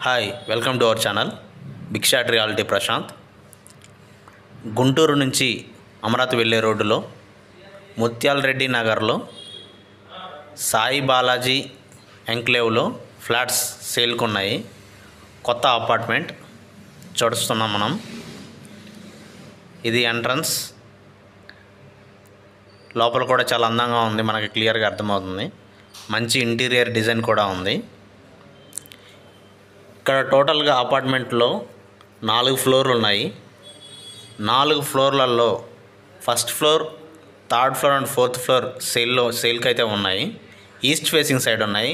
Hi welcome to our channel Big Shot Reality Prashanth. Guntur నుంచి అమరావతి వెళ్ళే రోడ్డులో ముత్యాల రెడ్డి నగర్లో సాయి బాలాజీ ఎంక్లేవ్లో ఫ్లాట్స్ సేల్కి ఉన్నాయి. కొత్త అపార్ట్మెంట్ చూస్తున్నాం మనం. ఇది ఎంట్రన్స్. లోపల కూడా చాలా అందంగా ఉంది, మనకి క్లియర్గా అర్థమవుతుంది. మంచి ఇంటీరియర్ డిజైన్ కూడా ఉంది. ఇక్కడ టోటల్గా అపార్ట్మెంట్లో 4 ఫ్లోర్లు ఉన్నాయి. 4 ఫ్లోర్లలో first floor, third floor and fourth floor సేల్కి అయితే ఉన్నాయి. ఈస్ట్ ఫేసింగ్ సైడ్ ఉన్నాయి.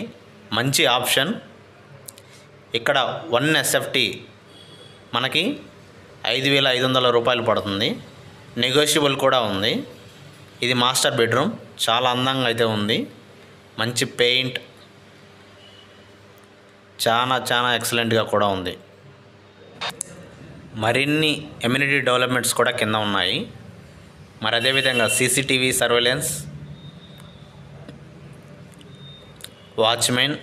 మంచి ఆప్షన్. ఇక్కడ 1 SFT మనకి 5,500 రూపాయలు పడుతుంది. నెగోషియబుల్ కూడా ఉంది. ఇది మాస్టర్ బెడ్రూమ్. చాలా అందంగా అయితే ఉంది. మంచి పెయింట్, చాలా ఎక్సలెంట్గా కూడా ఉంది. మరిన్ని ఎమ్యూనిటీ డెవలప్మెంట్స్ కూడా కింద ఉన్నాయి. మరి అదేవిధంగా CCTV సర్వేలెన్స్, వాచ్మెన్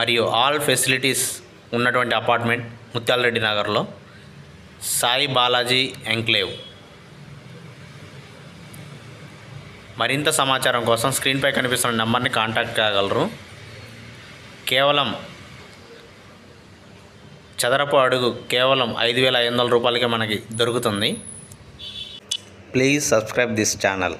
మరియు ఆల్ ఫెసిలిటీస్ ఉన్నటువంటి అపార్ట్మెంట్ ముత్యాలరెడ్డి నగర్లో సాయి బాలాజీ ఎంక్లేవ్. మరింత సమాచారం కోసం స్క్రీన్పై కనిపిస్తున్న నెంబర్ని కాంటాక్ట్ కాగలరు. కేవలం చదరపు అడుగు కేవలం 5,500 రూపాయలకే మనకి దొరుకుతుంది. Please subscribe this channel.